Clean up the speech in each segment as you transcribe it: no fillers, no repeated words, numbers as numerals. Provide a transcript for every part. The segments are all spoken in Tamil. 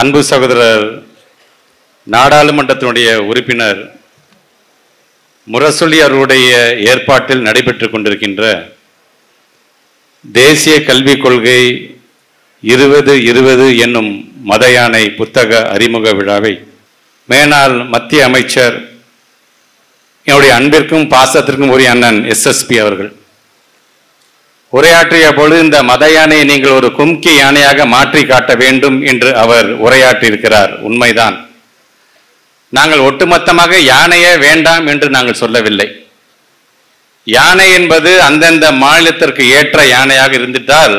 அன்பு சகோதரர் நாடாளுமன்றத்தினுடைய உறுப்பினர் முரசொலி அவருடைய ஏற்பாட்டில் நடைபெற்று கொண்டிருக்கின்ற தேசிய கல்விக் கொள்கை 2020 என்னும் மத யானை புத்தக அறிமுக விழாவை மேனாள் மத்திய அமைச்சர் என்னுடைய அன்பிற்கும் பாசத்திற்கும் உரிய அண்ணன் SSP அவர்கள் உரையாற்றிய பொழுது இந்த மத யானையை நீங்கள் ஒரு கும்கி யானையாக மாற்றி காட்ட வேண்டும் என்று அவர் உரையாற்றியிருக்கிறார். உண்மைதான். நாங்கள் ஒட்டுமொத்தமாக யானையே வேண்டாம் என்று நாங்கள் சொல்லவில்லை. யானை என்பது அந்தந்த மாநிலத்திற்கு ஏற்ற யானையாக இருந்துட்டால்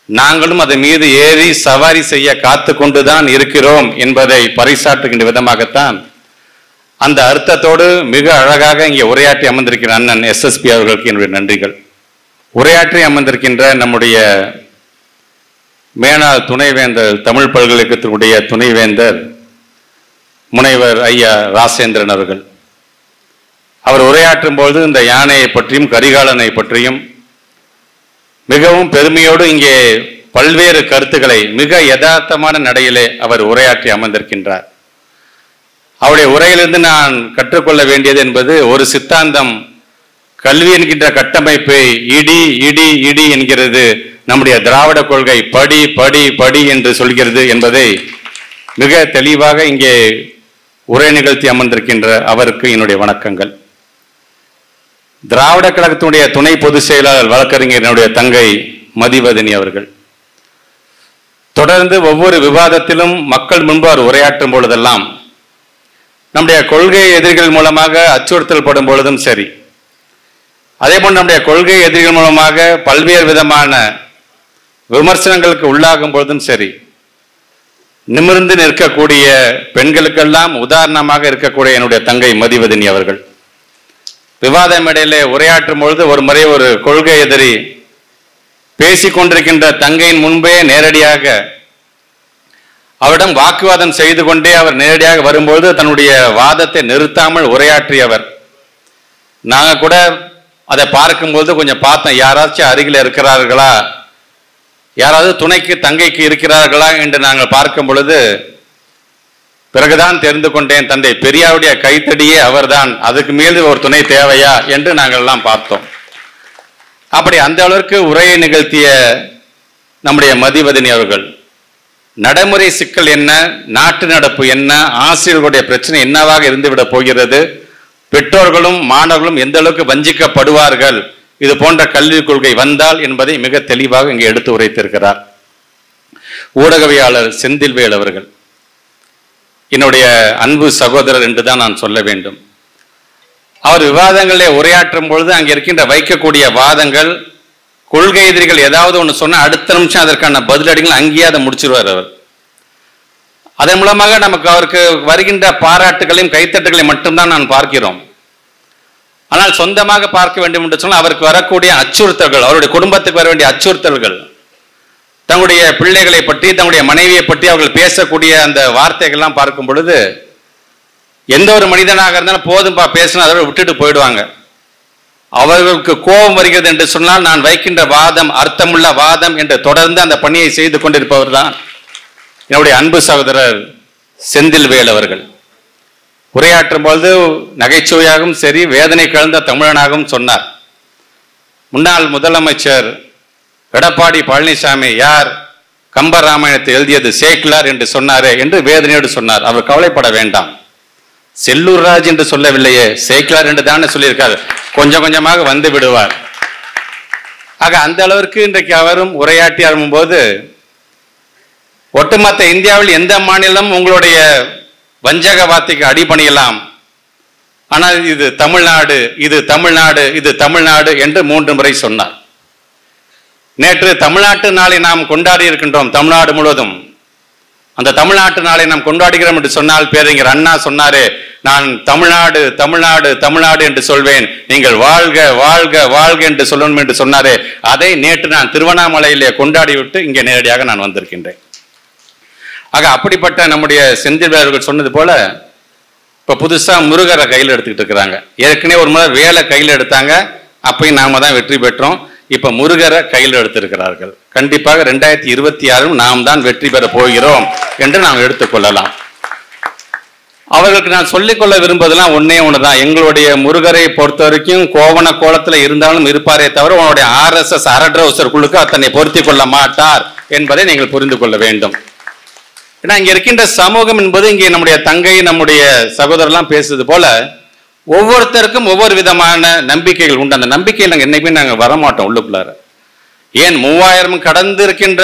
நாங்களும் அதன் மீது ஏறி சவாரி செய்ய காத்து கொண்டுதான் இருக்கிறோம் என்பதை பறைசாற்றுகின்ற விதமாகத்தான் அந்த அர்த்தத்தோடு மிக அழகாக இங்கே உரையாற்றி அமர்ந்திருக்கிற அண்ணன் SSP அவர்களுக்கு என்னுடைய நன்றிகள். உரையாற்றி அமர்ந்திருக்கின்ற நம்முடைய மேனாள் துணைவேந்தர் தமிழ் பல்கலைக்கழகத்தினுடைய துணைவேந்தர் முனைவர் ஐயா ராசேந்திரன் அவர்கள் அவர் உரையாற்றும் போது இந்த யானையை பற்றியும் கரிகாலனை பற்றியும் மிகவும் பெருமையோடு இங்கே பல்வேறு கருத்துக்களை மிக யதார்த்தமான நடையிலே அவர் உரையாற்றி அமர்ந்திருக்கின்றார். அவருடைய உரையிலிருந்து நான் கற்றுக்கொள்ள வேண்டியது என்பது ஒரு சித்தாந்தம் கல்வி என்கின்ற கட்டமைப்பை இடி இடி இடி என்கிறது, நம்முடைய திராவிட கொள்கை படி படி படி என்று சொல்கிறது என்பதை மிக தெளிவாக இங்கே உரை நிகழ்த்தி அமர்ந்திருக்கின்ற அவருக்கு என்னுடைய வணக்கங்கள். திராவிட கழகத்தினுடைய துணை பொதுச் செயலாளர் வழக்கறிஞர் தங்கை மதிவதனி அவர்கள் தொடர்ந்து ஒவ்வொரு விவாதத்திலும் மக்கள் முன்பு அவர் உரையாற்றும் பொழுதெல்லாம் நம்முடைய கொள்கை எதிரிகள் மூலமாக அச்சுறுத்தல் படும் பொழுதும் சரி, அதே போல் நம்முடைய கொள்கை எதிரிகள் மூலமாக பல்வேறு விதமான விமர்சனங்களுக்கு உள்ளாகும் பொழுதும் சரி, நிமிர்ந்து நிற்கக்கூடிய பெண்களுக்கெல்லாம் உதாரணமாக இருக்கக்கூடிய என்னுடைய தங்கை மதிவதனி அவர்கள் விவாத மேடையிலே உரையாற்றும் பொழுது ஒரு முறை ஒரு கொள்கை எதிரி பேசிக்கொண்டிருக்கின்ற தங்கையின் முன்பே நேரடியாக அவரிடம் வாக்குவாதம் செய்து கொண்டே அவர் நேரடியாக வரும்பொழுது தன்னுடைய வாதத்தை நிறுத்தாமல் உரையாற்றியவர். நாங்கள் கூட அதை பார்க்கும்போது கொஞ்சம் பார்த்தோம், யாராச்சும் அருகில் இருக்கிறார்களா, யாராவது துணைக்கு தங்கைக்கு இருக்கிறார்களா என்று நாங்கள் பார்க்கும் பொழுது பிறகுதான் தெரிந்து கொண்டேன், தந்தை பெரியாருடைய கைத்தடியே அவர்தான், அதுக்கு மேல் ஒரு துணை தேவையா என்று நாங்கள் எல்லாம் பார்த்தோம். அப்படி அந்த அளவிற்கு உரையை நிகழ்த்திய நம்முடைய மதிவதனி அவர்கள் நடைமுறை சிக்கல் என்ன, நாட்டு நடப்பு என்ன, ஆசிரியர்களுடைய பிரச்சனை என்னவாக இருந்துவிட போகிறது, பெற்றோர்களும் மாணவர்களும் எந்த அளவுக்கு வஞ்சிக்கப்படுவார்கள் இது போன்ற கல்விக் கொள்கை வந்தால் என்பதை மிக தெளிவாக இங்கே எடுத்து உரைத்திருக்கிறார். ஊடகவியாளர் செந்தில்வேல் அவர்கள் என்னுடைய அன்பு சகோதரர் என்றுதான் நான் சொல்ல வேண்டும். அவர் விவாதங்களே உரையாற்றும் பொழுது அங்கே இருக்கின்ற வைக்கக்கூடிய வாதங்கள் கொள்கை எதிரிகள் ஏதாவது ஒன்று சொன்னால் அடுத்த நிமிஷம் அதற்கான பதிலடிகள் அங்கேயே அதை முடிச்சிருவார் அவர். அதன் மூலமாக நமக்கு அவருக்கு வருகின்ற பாராட்டுகளையும் கைத்தட்டுகளையும் மட்டும்தான் நான் பார்க்கிறோம். ஆனால் சொந்தமாக பார்க்க வேண்டும் என்று சொன்னால் அவருக்கு வரக்கூடிய அச்சுறுத்தல்கள், அவருடைய குடும்பத்துக்கு வர வேண்டிய அச்சுறுத்தல்கள், தங்களுடைய பிள்ளைகளை பற்றி தங்களுடைய மனைவியை பற்றி அவர்கள் பேசக்கூடிய அந்த வார்த்தைகள்லாம் பார்க்கும் பொழுது எந்த ஒரு மனிதனாக இருந்தாலும் போதும்பா பேசினா அதோட விட்டுட்டு போயிடுவாங்க. அவர்களுக்கு கோபம் வருகிறது என்று சொன்னால் நான் வைக்கின்ற வாதம் அர்த்தமுள்ள வாதம் என்று தொடர்ந்து அந்த பணியை செய்து கொண்டிருப்பவர் தான் என்னுடைய அன்பு சகோதரர் செந்தில்வேல் அவர்கள். உரையாற்றும் பொழுது நகைச்சுவையாகவும் சரி வேதனை கலந்த தமிழனாகவும் சொன்னார். முன்னாள் முதலமைச்சர் எடப்பாடி பழனிசாமி யார் கம்பராமாயணத்தை எழுதியது சேக்கிலார் என்று சொன்னாரே என்று வேதனையோடு சொன்னார். அவர் கவலைப்பட வேண்டாம், செல்லூர் ராஜ் என்று சொல்லவில்லையே, சேக்கிலார் என்று தானே சொல்லியிருக்காரு, கொஞ்சம் கொஞ்சமாக வந்து விடுவார். ஆக அந்த அளவிற்கு இன்றைக்கு அவரும் உரையாற்றி ஆரம்பும்போது ஒட்டுமொத்த இந்தியாவில் எந்த மாநிலம் உங்களுடைய வஞ்சக வார்த்தைக்கு அடிபணியலாம், ஆனால் இது தமிழ்நாடு, இது தமிழ்நாடு, இது தமிழ்நாடு என்று 3 முறை சொன்னார். நேற்று தமிழ்நாட்டு நாளை நாம் கொண்டாடி இருக்கின்றோம் தமிழ்நாடு முழுவதும். அந்த தமிழ்நாட்டு நாளை நாம் கொண்டாடுகிறோம் என்று சொன்னால் பேரறிஞர் அண்ணா சொன்னாரே, நான் தமிழ்நாடு தமிழ்நாடு தமிழ்நாடு என்று சொல்வேன், நீங்கள் வாழ்க வாழ்க வாழ்க என்று சொல்லணும் என்று சொன்னாரே, அதை நேற்று நான் திருவண்ணாமலையிலே கொண்டாடி விட்டு இங்கே நேரடியாக நான் வந்திருக்கின்றேன். ஆக அப்படிப்பட்ட நம்முடைய செந்தில்வேல் சொன்னது போல இப்போ புதுசாக முருகரை கையில் எடுத்துக்கிட்டு இருக்கிறாங்க. ஏற்கனவே ஒரு முறை வேலை கையில் எடுத்தாங்க, அப்பயும் நாம தான் வெற்றி பெற்றோம். இப்ப முருகரை கையில் எடுத்திருக்கிறார்கள். கண்டிப்பாக 2026 நாம் தான் வெற்றி பெற போகிறோம் என்று நாம் எடுத்துக்கொள்ளலாம். அவர்களுக்கு நான் சொல்லிக்கொள்ள விரும்புவதெல்லாம் ஒன்னே ஒண்ணுதான். எங்களுடைய முருகரை பொறுத்த வரைக்கும் கோவண கோலத்துல இருந்தாலும் இருப்பாரே தவிர உன்னுடைய RSS அரட்ரவுசருக்குள்ளுக்கு அத்தனை பொருத்தி கொள்ள மாட்டார் என்பதை நீங்கள் புரிந்து கொள்ள வேண்டும். ஏன்னா இங்க இருக்கின்ற சமூகம் என்பது இங்கே நம்முடைய தங்கை நம்முடைய சகோதரர்லாம் பேசுறது போல ஒவ்வொருத்தருக்கும் ஒவ்வொரு விதமான நம்பிக்கைகள் உண்டு. அந்த நம்பிக்கையில் நாங்கள் என்னைக்குமே நாங்கள் வரமாட்டோம் உள்ளுக்குள்ளார. ஏன் 3000 கடந்து இருக்கின்ற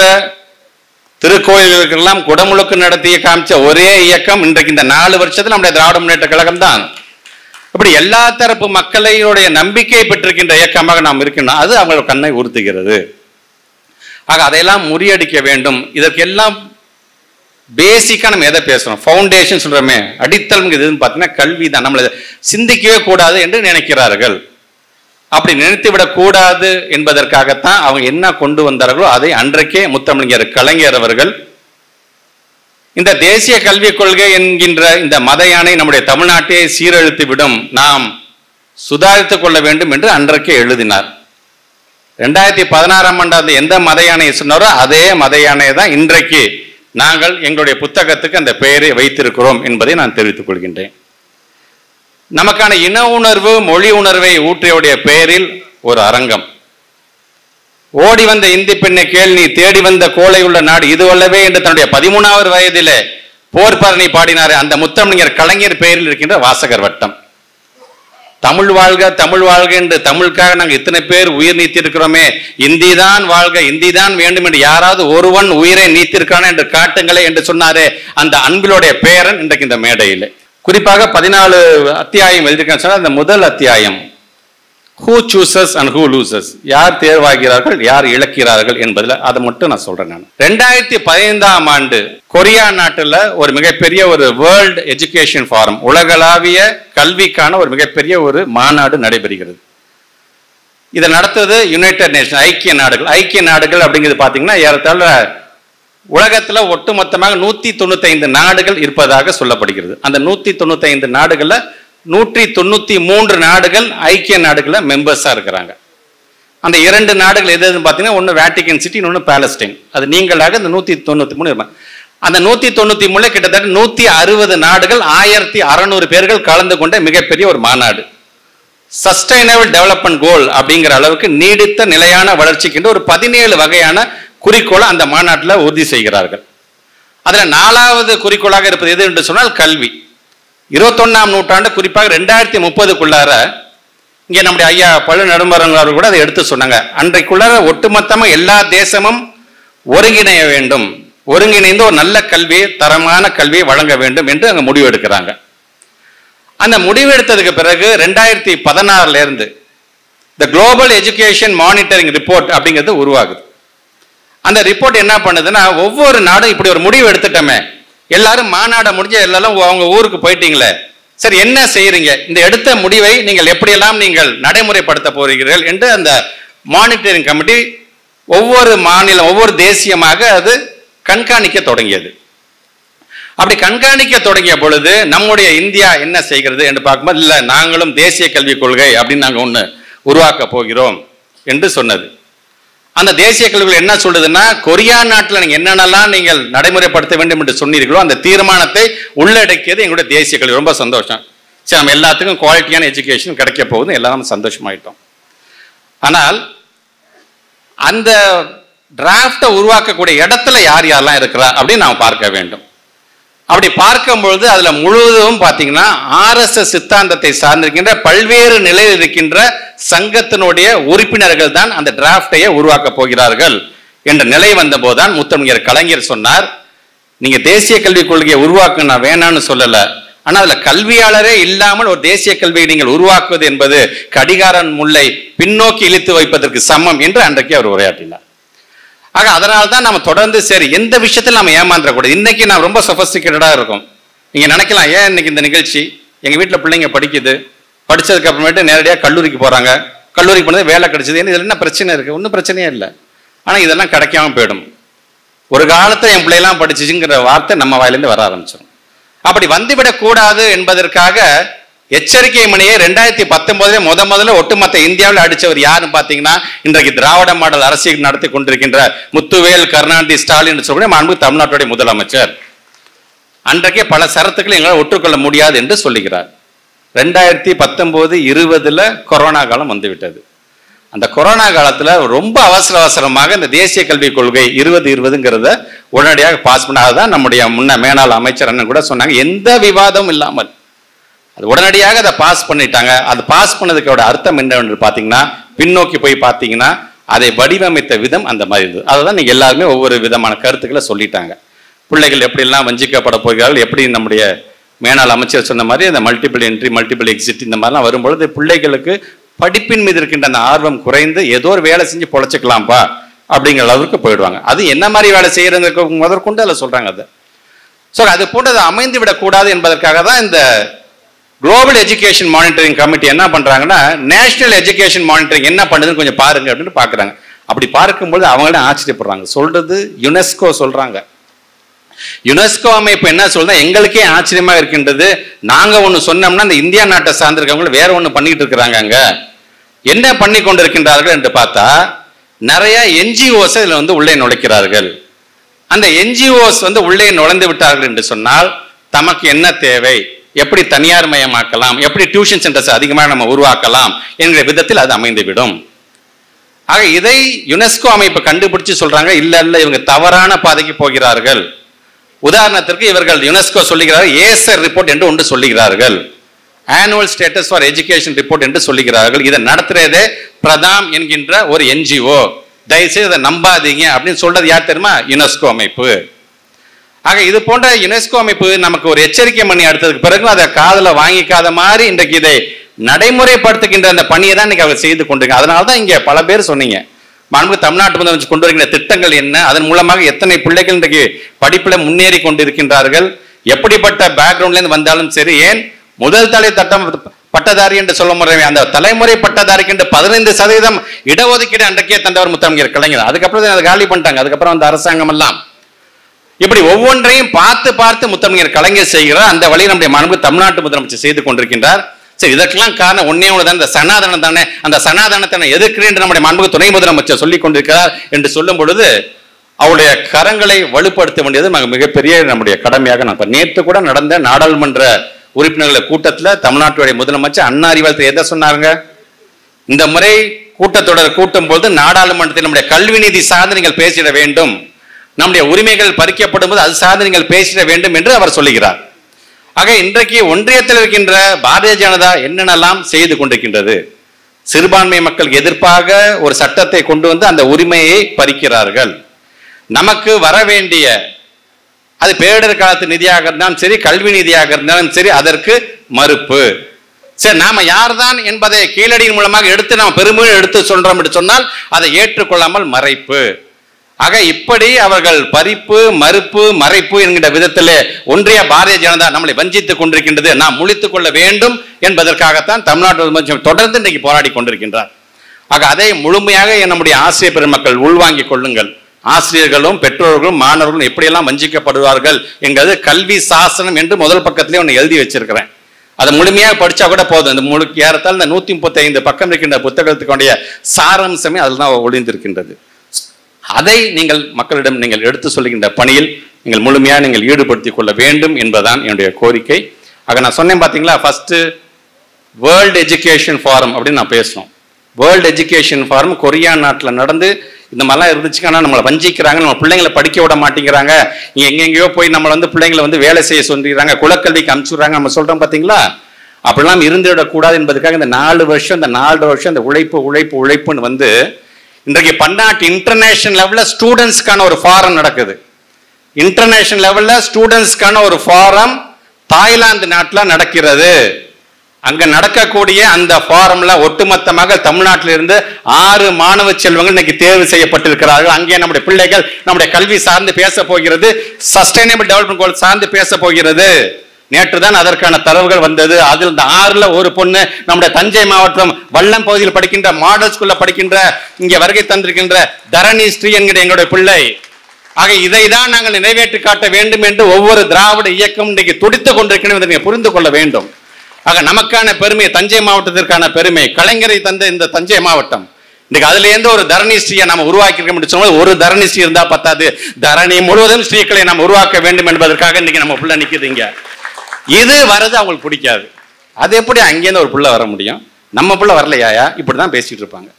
திருக்கோயில்களுக்கெல்லாம் குடமுழுக்கு நடத்திய காமிச்ச ஒரே இயக்கம் இன்றைக்கு இந்த 4 வருஷத்துல நம்முடைய திராவிட முன்னேற்ற கழகம் தான். இப்படி எல்லா தரப்பு மக்களுடைய நம்பிக்கை பெற்றிருக்கின்ற இயக்கமாக நாம் இருக்கணும். அது அவங்களோட கண்ணை உறுத்துகிறது. ஆக அதையெல்லாம் முறியடிக்க வேண்டும். இதற்கெல்லாம் பேசிக்கா நம்ம எதை பேசுறோம்? ஃபவுண்டேஷன் சொல்றோமே, அடித்தளம் எதுன்னு பார்த்தீங்கன்னா கல்வி தான். நம்மளை சிந்திக்கவே கூடாது என்று நினைக்கிறார்கள். அப்படி நினைத்து விடக்கூடாது என்பதற்காகத்தான் அவங்க என்ன கொண்டு வந்தார்களோ அதை அன்றைக்கே முத்தமிழர் கலைஞர் அவர்கள் இந்த தேசிய கல்விக் கொள்கை என்கின்ற இந்த மத யானை நம்முடைய தமிழ்நாட்டையே சீரழித்து விடும், நாம் சுதாரித்துக் கொள்ள வேண்டும் என்று அன்றைக்கே எழுதினார். 2016ஆம் ஆண்டு எந்த மத யானையை சொன்னாரோ அதே மத யானையை தான் இன்றைக்கு நாங்கள் எங்களுடைய புத்தகத்துக்கு அந்த பெயரை வைத்திருக்கிறோம் என்பதை நான் தெரிவித்துக் கொள்கின்றேன். நமக்கான இன உணர்வு மொழி உணர்வை ஊற்றியுடைய பெயரில் ஒரு அரங்கம். ஓடி வந்த இந்தி பெண்ணை கேள் நீ தேடி வந்த கோளை உள்ள நாடு இது வல்லவே என்று தன்னுடைய 13வது வயதிலே போர்பரணி பாடினாரே அந்த முத்தமிழர் கலைஞர் பெயரில் இருக்கின்ற வாசகர் வட்டம். தமிழ் வாழ்க தமிழ் வாழ்க என்று தமிழுக்காக நாங்கள் இத்தனை பேர் உயிர் நீத்திருக்கிறோமே, இந்தி தான் வாழ்க இந்தி தான் வேண்டும் என்று யாராவது ஒருவன் உயிரை நீத்திருக்கான என்று காட்டுங்களே என்று சொன்னாரே அந்த அன்பிலுடைய பேரன் இன்றைக்கு இந்த மேடையில். குறிப்பாக 14 அத்தியாயம் எழுதியிருக்காங்க சொன்னால் அந்த முதல் அத்தியாயம் who chooses and who loses, யார் தேர்வாகிறார்கள் யார் இழக்கிறார்கள் என்பதில் அதை மட்டும் நான் சொல்றேன். நான் 2015ஆம் ஆண்டு கொரியா நாட்டில் ஒரு மிகப்பெரிய ஒரு வேர்ல்டு எஜுகேஷன் ஃபாரம், உலகளாவிய கல்விக்கான ஒரு மிகப்பெரிய ஒரு மாநாடு நடைபெறுகிறது. இதை நடத்துவது யுனைடெட் நேஷன் ஐக்கிய நாடுகள். ஐக்கிய நாடுகள் அப்படிங்கிறது பார்த்தீங்கன்னா ஏறத்தாழ உலகத்தில் ஒட்டுமொத்தமாக 195 நாடுகள் இருப்பதாக சொல்லப்படுகிறது. அந்த 195 நாடுகள்ல 193 நாடுகள் ஐக்கிய நாடுகள்ல மெம்பர்ஸா இருக்கிறாங்க. அந்த 2 நாடுகள் எதுன்னு பார்த்தீங்கன்னா ஒன்று வேட்டிகன் சிட்டி, இன்னொன்று பாலஸ்டைன். அது நீங்களாக இந்த 193 இருப்பாங்க. அந்த 193 கிட்டத்தட்ட 160 நாடுகள் 1600 பேர்கள் கலந்து கொண்ட மிகப்பெரிய ஒரு மாநாடு. சஸ்டைனபிள் டெவலப்மெண்ட் கோல் அப்படிங்கிற அளவுக்கு நீடித்த நிலையான வளர்ச்சிக்கின்ற ஒரு 17 வகையான குறிக்கோளை அந்த மாநாட்டில் உறுதி செய்கிறார்கள். அதில் 4வது குறிக்கோளாக இருப்பது எது என்று சொன்னால் கல்வி. 21ஆம் நூற்றாண்டு குறிப்பாக 2030க்குள்ளார இங்கே நம்முடைய ஐயா பழு நெடும்பரங்கள் கூட அதை எடுத்து சொன்னாங்க. அன்றைக்குள்ளார ஒட்டுமொத்தமாக எல்லா தேசமும் ஒருங்கிணைய வேண்டும், ஒருங்கிணைந்து ஒரு நல்ல கல்வியை தரமான கல்வியை வழங்க வேண்டும் என்று அங்கே முடிவு எடுக்கிறாங்க. அந்த முடிவு எடுத்ததுக்கு பிறகு 2016 இருந்து the global education monitoring report அப்படிங்கிறது உருவாகுது. அந்த ரிப்போர்ட் என்ன பண்ணுதுன்னா ஒவ்வொரு நாடும் இப்படி ஒரு முடிவு எடுத்துட்டோமே, எல்லாரும் மாநாட முடிஞ்ச எல்லாரும் அவங்க ஊருக்கு போயிட்டீங்களே, சரி என்ன செய்யறீங்க, இந்த எடுத்த முடிவை நீங்கள் எப்படியெல்லாம் நீங்கள் நடைமுறைப்படுத்த போகிறீர்கள் என்று அந்த மானிட்டரிங் கமிட்டி ஒவ்வொரு மாநிலம் ஒவ்வொரு தேசியமாக அது கண்காணிக்க தொடங்கியது. அப்படி கண்காணிக்க தொடங்கிய பொழுது நம்முடைய இந்தியா என்ன செய்கிறது என்று பார்க்கும்போது இல்லை நாங்களும் தேசிய கல்விக் கொள்கை அப்படின்னு நாங்கள் ஒன்று உருவாக்க போகிறோம் என்று சொன்னது. அந்த தேசிய கல்விகள் என்ன சொல்லுதுன்னா கொரியா நாட்டில் நீங்கள் என்னென்னலாம் நீங்கள் நடைமுறைப்படுத்த வேண்டும் என்று சொன்னீர்களோ அந்த தீர்மானத்தை உள்ளடக்கியது எங்களுடைய தேசிய கல்வி. ரொம்ப சந்தோஷம். சரி நம்ம எல்லாத்துக்கும் குவாலிட்டியான எஜுகேஷன் கிடைக்க போகுது, எல்லாரும் சந்தோஷமாயிட்டோம். ஆனால் அந்த டிராஃப்டை உருவாக்கக்கூடிய இடத்துல யார் யாரெல்லாம் இருக்கிறா அப்படின்னு நாம் பார்க்க வேண்டும். அப்படி பார்க்கும்பொழுது அதில் முழுவதும் பார்த்தீங்கன்னா RSS சித்தாந்தத்தை சார்ந்திருக்கின்ற பல்வேறு நிலையில் இருக்கின்ற சங்கத்தினுடைய உறுப்பினர்கள் தான் அந்த டிராஃப்டையை உருவாக்க போகிறார்கள் என்ற நிலை வந்த போதுதான் முத்தமிழர் கலைஞர் சொன்னார், நீங்க தேசிய கல்விக் கொள்கையை உருவாக்க நான் வேணான்னு சொல்லலை, ஆனால் அதில் கல்வியாளரே இல்லாமல் ஒரு தேசிய கல்வியை நீங்கள் உருவாக்குவது என்பது கடிகாரன் முல்லை பின்னோக்கி இழுத்து வைப்பதற்கு சமம் என்று அன்றைக்கு அவர் உரையாற்றினார். ஆக அதனால்தான் நம்ம தொடர்ந்து சரி எந்த விஷயத்தில் நம்ம ஏமாந்துடக்கூடாது. இன்னைக்கு நான் ரொம்ப சொஃபஸ்டிகேட்டடாக இருக்கும். நீங்க நினைக்கலாம் ஏன் இன்னைக்கு இந்த நிகழ்ச்சி, எங்க வீட்டில் பிள்ளைங்க படிக்குது, படிச்சதுக்கு அப்புறமேட்டு நேரடியாக கல்லூரிக்கு போறாங்க, கல்லூரிக்கு போனது வேலை கிடைச்சது, இதில் என்ன பிரச்சனை இருக்கு? ஒன்றும் பிரச்சனையே இல்லை. ஆனால் இதெல்லாம் கிடைக்காம போயிடும். ஒரு காலத்தில் என் பிள்ளைலாம் படிச்சுங்கிற வார்த்தை நம்ம வாயிலேருந்து வர ஆரம்பிச்சிடும். அப்படி வந்துவிடக்கூடாது என்பதற்காக எச்சரிக்கை மணியை 2019 முதல்ல ஒட்டுமொத்த இந்தியாவில் அடிச்சவர் யாருன்னு பாத்தீங்கன்னா இன்றைக்கு திராவிட மாடல் அரசியல் நடத்தி கொண்டிருக்கின்ற முத்துவேல் கருணாநிதி ஸ்டாலின் சொல்லக்கூடிய மாண்பு தமிழ்நாட்டுடைய முதலமைச்சர். அன்றைக்கே பல சரத்துக்களை எங்களால் ஒற்றுக்கொள்ள முடியாது என்று சொல்லுகிறார். 2019-20 கொரோனா காலம் வந்துவிட்டது. அந்த கொரோனா காலத்துல ரொம்ப அவசரமாக இந்த தேசிய கல்விக் கொள்கை 2020ங்கிறத உடனடியாக பாஸ் பண்ணாதான் நம்முடைய முன்ன மேனாள் அமைச்சர் அண்ணன் கூட சொன்னாங்க, எந்த விவாதமும் இல்லாமல் அது உடனடியாக அதை பாஸ் பண்ணிட்டாங்க. அது பாஸ் பண்ணதுக்கோட அர்த்தம் என்னவென்று பார்த்தீங்கன்னா, பின்னோக்கி போய் பார்த்தீங்கன்னா அதை வடிவமைத்த விதம் அந்த மாதிரி இருந்தது. அதை தான் நீங்கள் எல்லாருமே ஒவ்வொரு விதமான கருத்துக்களை சொல்லிட்டாங்க. பிள்ளைகள் எப்படிலாம் வஞ்சிக்கப்பட போகிறார்கள், எப்படி நம்முடைய மேனாள் அமைச்சர் சொன்ன மாதிரி அந்த மல்டிபிள் என்ட்ரி மல்டிபிள் எக்ஸிட் இந்த மாதிரிலாம் வரும்பொழுது பிள்ளைகளுக்கு படிப்பின் மீது இருக்கின்ற அந்த ஆர்வம் குறைந்து ஏதோ ஒரு வேலை செஞ்சு பொழைச்சிக்கலாம்ப்பா அப்படிங்கிற அளவுக்கு போயிடுவாங்க. அது என்ன மாதிரி வேலை செய்யறதுக்கு முதற்கொண்டு அதில் சொல்றாங்க. அது ஸோ அது போன்று அமைந்து விடக்கூடாது என்பதற்காக தான் இந்த குளோபல் எஜுகேஷன் மானிட்டரிங் கமிட்டி என்ன பண்றாங்கன்னா, நேஷனல் எஜுகேஷன் மானிட்டரிங் என்ன பண்ணுதுன்னு கொஞ்சம் பாருங்க அப்படின்னு பாக்குறாங்க. அப்படி பார்க்கும்போது அவங்களே ஆச்சரியப்படுறாங்க. சொல்றது யுனெஸ்கோ சொல்றாங்க. யுனெஸ்கோ அமைப்பு என்ன சொல்றா, எங்களுக்கே ஆச்சரியமா இருக்கின்றது. நாங்க ஒண்ணு சொன்னோம்னா இந்த இந்தியா நாட்டை சார்ந்திருக்கவங்க வேற ஒண்ணு பண்ணிட்டு இருக்கிறாங்க. அங்க என்ன பண்ணி கொண்டிருக்கின்றார்கள் என்று பார்த்தா, நிறைய என்ஜிஓஸ் இதுல உள்ளே நுழைக்கிறார்கள். அந்த என்ஜிஓஸ் உள்ளே நுழைந்து விட்டார்கள் என்று சொன்னால் தமக்கு என்ன தேவை, எப்படி தனியார் மயமாக்கலாம், எப்படி டியூஷன் சென்டர்ஸ் அதிகமாக நம்ம உருவாக்கலாம் என்கிற விதத்தில் அது அமைந்துவிடும். ஆக இதை யுனெஸ்கோ அமைப்பு கண்டுபிடிச்சு சொல்றாங்க, இல்ல இல்ல இவங்க தவறான பாதைக்கு போகிறார்கள். உதாரணத்திற்கு இவர்கள் யுனெஸ்கோ சொல்லுகிறார்கள் ஏசர் ரிப்போர்ட் என்று ஒன்று சொல்லுகிறார்கள், annual status for education report என்று சொல்லுகிறார்கள். இதை நடத்துறதே பிரதாம் என்கின்ற ஒரு என்ஜிஓ. தயவுசெய்து இதை நம்பாதீங்க அப்படின்னு சொல்றது யார் தெரியுமா? யுனெஸ்கோ அமைப்பு. ஆக இது போன்ற யுனெஸ்கோ அமைப்பு நமக்கு ஒரு எச்சரிக்கை பண்ணி அடுத்ததுக்கு பிறகு அதை காதல வாங்கிக்காத மாதிரி இன்றைக்கு இதை நடைமுறைப்படுத்துகின்ற அந்த பணியை தான் இன்னைக்கு அவர் செய்து கொண்டிருக்காங்க. அதனால தான் இங்க பல பேர் சொன்னீங்க, மாண்பு தமிழ்நாட்டு முதலமைச்சர் கொண்டு வருகின்ற திட்டங்கள் என்ன, அதன் மூலமாக எத்தனை பிள்ளைகள் இன்றைக்கு படிப்புல முன்னேறி கொண்டிருக்கின்றார்கள், எப்படிப்பட்ட பேக்ரவுண்ட்ல இருந்து வந்தாலும் சரி. ஏன் முதல் தலை தட்டம் பட்டதாரி என்று சொல்ல முறை அந்த தலைமுறை பட்டதாரிக்கு என்று 15% இடஒதுக்கீடு அன்றைக்கே தந்தவர் முத்தமிழர் கலைஞர். அதுக்கப்புறம் அதை காலி பண்ணிட்டாங்க. அதுக்கப்புறம் அந்த அரசாங்கம் எல்லாம் இப்படி ஒவ்வொன்றையும் பார்த்து பார்த்து முத்தமிழர் கலைஞர் செய்கிறார். அந்த வழியில் நம்முடைய மாண்பு தமிழ்நாட்டு முதலமைச்சர் செய்து கொண்டிருக்கின்றார். சரி, இதற்கெல்லாம் காரணம் ஒன்னே ஒன்று தான், இந்த சனாதனம் தானே. அந்த சனாதனத்தை எதிர்க்கிறேன் என்று நம்முடைய மாண்பு துணை முதலமைச்சர் சொல்லிக் கொண்டிருக்கிறார் என்று சொல்லும் பொழுது அவருடைய கரங்களை வலுப்படுத்த வேண்டியது மிகப்பெரிய நம்முடைய கடமையாக நான் நேற்று கூட நடந்த நாடாளுமன்ற உறுப்பினர்கள் கூட்டத்தில் தமிழ்நாட்டுடைய முதலமைச்சர் அண்ணா அறிவாலயத்தில் எதை சொன்னாங்க, இந்த முறை கூட்டத்தொடர் கூட்டும் போது நாடாளுமன்றத்தில் நம்முடைய கல்வி நீதி சார்ந்து நீங்கள் பேசிட வேண்டும், நம்முடைய உரிமைகள் பறிக்கப்படும் போது அது சார்ந்து நீங்கள் பேசிட வேண்டும் என்று அவர் சொல்லுகிறார். ஆக இன்றைக்கு ஒன்றியத்தில் இருக்கின்ற பாரதிய ஜனதா என்னென்னலாம் செய்து கொண்டிருக்கின்றது, சிறுபான்மை மக்கள் எதிர்ப்பாக ஒரு சட்டத்தை கொண்டு வந்து அந்த உரிமையை பறிக்கிறார்கள். நமக்கு வர வேண்டிய அது பேரிடர் காலத்து நிதியாக இருந்தாலும் சரி, கல்வி நிதியாக இருந்தாலும் சரி, அதற்கு மறுப்பு. சரி, நாம யார்தான் என்பதை கீழடியின் மூலமாக எடுத்து நாம் பெருமையை எடுத்து சொல்றோம் என்று சொன்னால் அதை ஏற்றுக்கொள்ளாமல் மறைப்பு. ஆக இப்படி அவர்கள் பறிப்பு மறுப்பு மறைப்பு என்கிற விதத்திலே ஒன்றிய பாரதிய ஜனதா நம்மளை வஞ்சித்துக் கொண்டிருக்கின்றது. நாம் முழித்துக் கொள்ள வேண்டும் என்பதற்காகத்தான் தமிழ்நாட்டு தொடர்ந்து இன்றைக்கு போராடி கொண்டிருக்கின்றார். ஆக அதை முழுமையாக நம்முடைய ஆசிரியர் பெருமக்கள் உள்வாங்கிக் கொள்ளுங்கள். ஆசிரியர்களும் பெற்றோர்களும் மாணவர்களும் எப்படியெல்லாம் வஞ்சிக்கப்படுவார்கள் என்கிறது கல்வி சாசனம் என்று முதல் பக்கத்திலே ஒன்று எழுதி வச்சிருக்கிறேன். அதை முழுமையாக படிச்சா கூட போதும். இந்த ஏறத்தால் இந்த 135 பக்கம் இருக்கின்ற புத்தகத்துக்குடைய சாராம்சமே அதில் தான் ஒளிந்திருக்கின்றது. அதை நீங்கள் மக்களிடம் நீங்கள் எடுத்து சொல்லுகின்ற பணியில் நீங்கள் முழுமையாக நீங்கள் ஈடுபடுத்திக் கொள்ள வேண்டும் என்பதுதான் என்னுடைய கோரிக்கை. ஆக நான் சொன்னேன் பார்த்தீங்களா, ஃபர்ஸ்ட் வேர்ல்டு எஜுகேஷன் ஃபாரம் அப்படின்னு நான் பேசணும். வேர்ல்டு எஜுகேஷன் ஃபாரம் கொரியா நாட்டில் நடந்து இந்த மாதிரிலாம் இருந்துச்சு. ஆனால் நம்மளை வஞ்சிக்கிறாங்க, நம்ம பிள்ளைங்களை படிக்க விட மாட்டேங்கிறாங்க, எங்கெங்கேயோ போய் நம்மளை பிள்ளைங்களை வேலை செய்ய சொல்லிடுறாங்க, குலக்கல்விக்கு அனுப்பிச்சுடுறாங்க, நம்ம சொல்றோம் பார்த்தீங்களா. அப்படிலாம் இருந்துவிடக்கூடாது என்பதுக்காக இந்த 4 வருஷம் இந்த உழைப்புன்னு இன்றைக்கு பன்னாட்டு இன்டர்நேஷனல் லெவலில் ஸ்டூடெண்ட்ஸ்க்கான ஒரு ஃபாரம் நடக்குது. இன்டர்நேஷனல் லெவலில் ஸ்டூடெண்ட்ஸ்க்கான ஒரு ஃபாரம் தாய்லாந்து நாட்டில் நடக்கிறது. அங்க நடக்கக்கூடிய அந்த ஃபாரம்ல ஒட்டுமொத்தமாக தமிழ்நாட்டில் இருந்து 6 மாணவ செல்வங்கள் இன்னைக்கு தேர்வு செய்யப்பட்டிருக்கிறார்கள். அங்கே நம்முடைய பிள்ளைகள் நம்முடைய கல்வி சார்ந்து பேச போகிறது, சஸ்டைனபிள் டெவலப்மெண்ட் கோல் சார்ந்து பேச போகிறது. நேற்று தான் அதற்கான தரவுகள் வந்தது. அதில் இந்த 6ல் ஒரு பொண்ணு நம்முடைய தஞ்சை மாவட்டம் வல்லம் பகுதியில் படிக்கின்ற மாடல் ஸ்கூல்ல படிக்கின்ற இங்கே வருகை தந்திருக்கின்ற தரணி ஸ்ரீ என்கிற எங்களுடைய பிள்ளை. ஆக இதை தான் நாங்கள் நிறைவேற்றி காட்ட வேண்டும் என்று ஒவ்வொரு திராவிட இயக்கம் இன்றைக்கு துடித்துக் கொண்டிருக்கிறோம். இதை புரிந்து கொள்ள வேண்டும். ஆக நமக்கான பெருமை, தஞ்சை மாவட்டத்திற்கான பெருமை, கலைஞரை தந்த இந்த தஞ்சை மாவட்டம். இன்னைக்கு அதுல இருந்து ஒரு தரணி ஸ்ரீயை நம்ம உருவாக்கி சொன்னால் ஒரு தரணி ஸ்ரீ இருந்தா பத்தாது, தரணி முழுவதும் ஸ்ரீகளை நாம் உருவாக்க வேண்டும் என்பதற்காக இன்னைக்கு நம்ம புள்ள நிக்குதுங்க. இது வரது அவங்களுக்கு பிடிக்காது. அது எப்படி அங்கேருந்து ஒரு புள்ள வர முடியும்? நம்ம புள்ள வரலையா? இப்படிதான் பேசிட்டு இருப்பாங்க.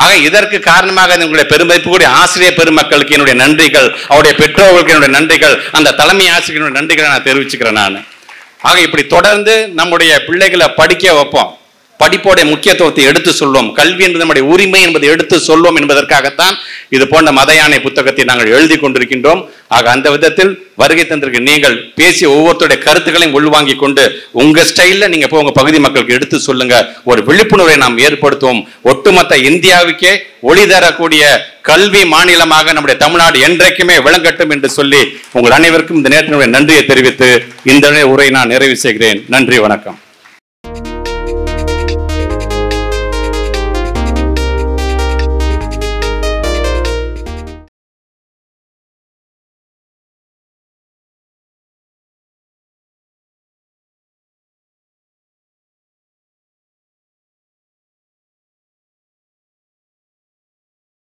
ஆக இதற்கு காரணமாக உங்களுடைய பெருமதிப்புக்கூடிய ஆசிரியர் பெருமக்களுக்கு என்னுடைய நன்றிகள், அவருடைய பெற்றோர்களுக்கு என்னுடைய நன்றிகள், அந்த தலைமை ஆசிரியர்களுடைய நன்றிகளை நான் தெரிவிச்சுக்கிறேன் நான். ஆக இப்படி தொடர்ந்து நம்முடைய பிள்ளைகளை படிக்க வைப்போம், படிப்போடைய முக்கியத்துவத்தை எடுத்து சொல்வோம், கல்வி என்பது நம்முடைய உரிமை என்பதை எடுத்து சொல்வோம் என்பதற்காகத்தான் இது போன்ற மத யானை புத்தகத்தை நாங்கள் எழுதி கொண்டிருக்கின்றோம். ஆக அந்த விதத்தில் வருகை தந்திருக்க நீங்கள் பேசிய ஒவ்வொருத்தருடைய கருத்துக்களையும் உள்வாங்கி கொண்டு உங்க ஸ்டைல்ல நீங்க உங்க பகுதி மக்களுக்கு எடுத்து சொல்லுங்க. ஒரு விழிப்புணர்வை நாம் ஏற்படுத்துவோம். ஒட்டுமொத்த இந்தியாவுக்கே ஒளி தரக்கூடிய கல்வி மாநிலமாக நம்முடைய தமிழ்நாடு என்றைக்குமே விளங்கட்டும் என்று சொல்லி உங்கள் அனைவருக்கும் இந்த நேரத்தினுடைய நன்றியை தெரிவித்து இந்த உரை நான் நிறைவு செய்கிறேன். நன்றி, வணக்கம்.